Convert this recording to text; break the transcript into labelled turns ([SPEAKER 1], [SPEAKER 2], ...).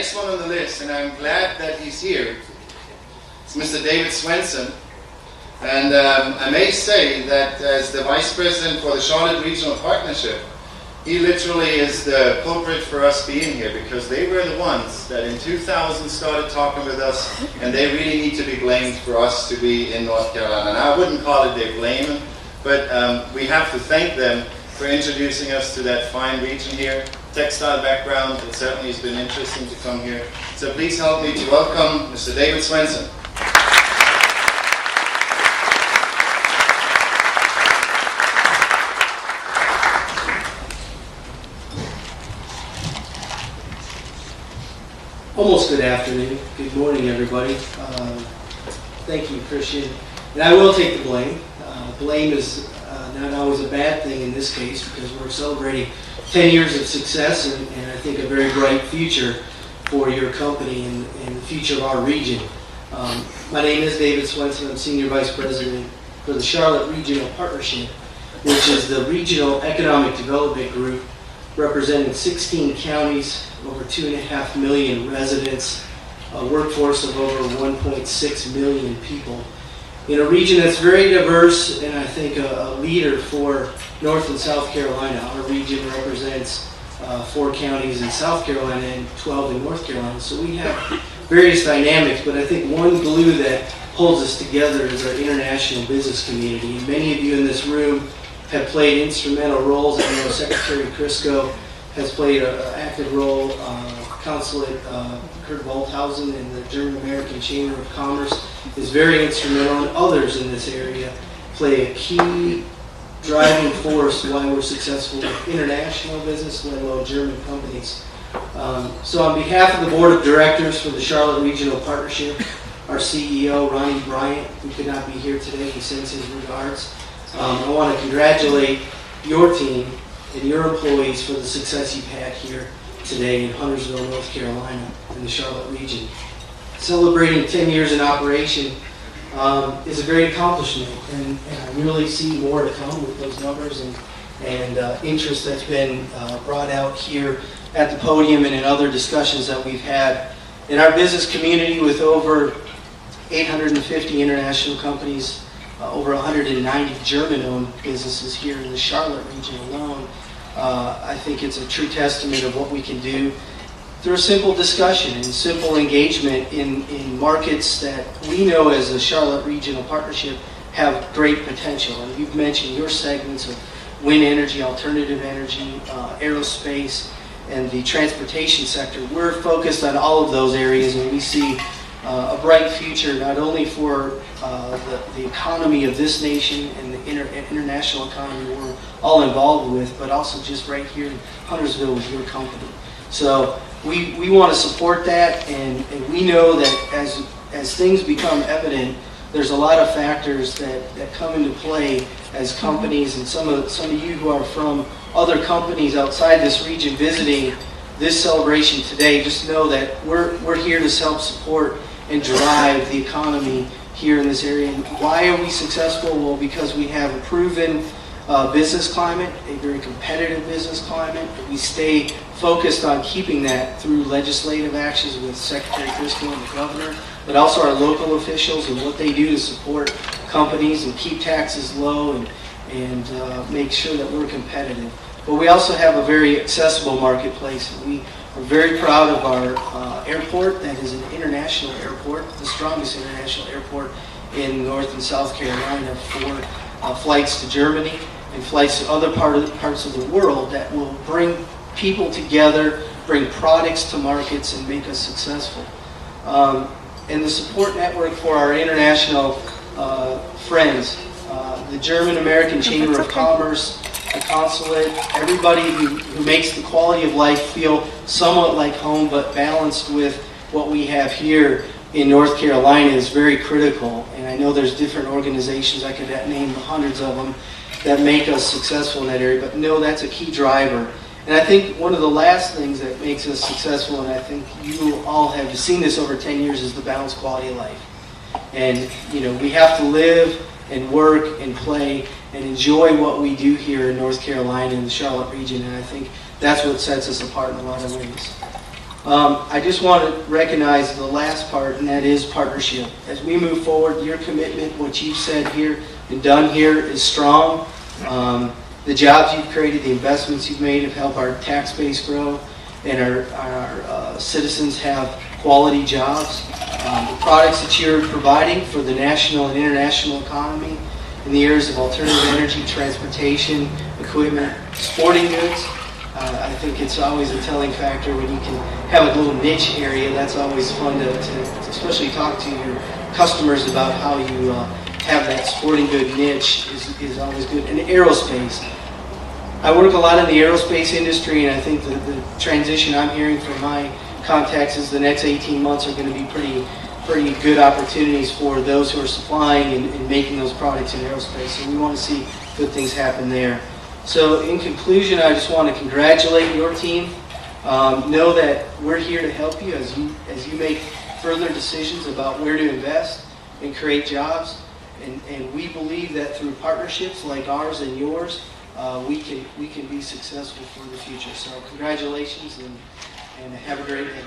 [SPEAKER 1] next one on the list, and I'm glad that he's here, is Mr. David Swenson. And I may say that as the Vice President for the Charlotte Regional Partnership, he literally is the culprit for us being here, because they were the ones that in 2000 started talking with us, and they really need to be blamed for us to be in North Carolina. And I wouldn't call it they blame them, but we have to thank them for introducing us to that fine region here. Textile background, it certainly has been interesting to come here. So please help me to welcome Mr. David Swenson.
[SPEAKER 2] Almost good afternoon. Good morning, everybody. Thank you, Christian. And I will take the blame. Blame is not always a bad thing in this case, because we're celebrating 10 years of success and I think a very bright future for your company and the future of our region. My name is David Swenson. I'm Senior Vice President for the Charlotte Regional Partnership, which is the regional economic development group representing 16 counties, over 2.5 million residents, a workforce of over 1.6 million people, in a region that's very diverse and I think a leader for North and South Carolina. Our region represents 4 counties in South Carolina and 12 in North Carolina. So we have various dynamics, but I think one glue that holds us together is our international business community. And many of you in this room have played instrumental roles. I know Secretary Crisco has played an active role. Consulate Kurt Waldhausen and the German-American Chamber of Commerce is very instrumental, and others in this area play a key driving force why we're successful with international business, let alone German companies. So on behalf of the Board of Directors for the Charlotte Regional Partnership, our CEO, Ronnie Bryant, who could not be here today, he sends his regards. I want to congratulate your team and your employees for the success you've had here today in Huntersville, North Carolina, in the Charlotte region. Celebrating 10 years in operation is a great accomplishment, and I really see more to come with those numbers and interest that's been brought out here at the podium and in other discussions that we've had. In our business community, with over 850 international companies, over 190 German-owned businesses here in the Charlotte region alone, I think it's a true testament of what we can do through a simple discussion and simple engagement in markets that we know as a Charlotte Regional Partnership have great potential. And you've mentioned your segments of wind energy, alternative energy, aerospace, and the transportation sector. We're focused on all of those areas, and we see a bright future not only for the economy of this nation and the international economy we're all involved with, but also just right here in Huntersville with your company. So we want to support that, and we know that as things become evident, there's a lot of factors that come into play as companies, and some of you who are from other companies outside this region visiting this celebration today, just know that we're here to help support and drive the economy here in this area. And why are we successful? Well, because we have a proven business climate, a very competitive business climate. We stay focused on keeping that through legislative actions with Secretary Crisco and the governor, but also our local officials and what they do to support companies and keep taxes low and make sure that we're competitive. But we also have a very accessible marketplace. We are very proud of our airport that is an international airport, the strongest international airport in North and South Carolina for flights to Germany and flights to other parts of the world that will bring people together, bring products to markets, and make us successful. And the support network for our international friends, the German-American Chamber of Commerce, the consulate, everybody who makes the quality of life feel somewhat like home but balanced with what we have here in North Carolina is very critical. And I know there's different organizations, I could name hundreds of them, that make us successful in that area, but no, that's a key driver. And I think one of the last things that makes us successful, and I think you all have seen this over 10 years, is the balanced quality of life. And we have to live and work and play and enjoy what we do here in North Carolina and the Charlotte region, and I think that's what sets us apart in a lot of ways. I just want to recognize the last part, and that is partnership. As we move forward, your commitment, what you've said here and done here is strong. The jobs you've created, the investments you've made have helped our tax base grow, and our citizens have quality jobs. The products that you're providing for the national and international economy in the areas of alternative energy, transportation, equipment, sporting goods. I think it's always a telling factor when you can have a little niche area. That's always fun to especially talk to your customers about how you have that sporting good niche is always good. And aerospace. I work a lot in the aerospace industry, and I think the transition I'm hearing from my contacts is the next 18 months are going to be pretty good opportunities for those who are supplying and making those products in aerospace. So we want to see good things happen there. So in conclusion, I just want to congratulate your team. Know that we're here to help you as you make further decisions about where to invest and create jobs. And we believe that through partnerships like ours and yours, we can be successful for the future. So congratulations and have a great day.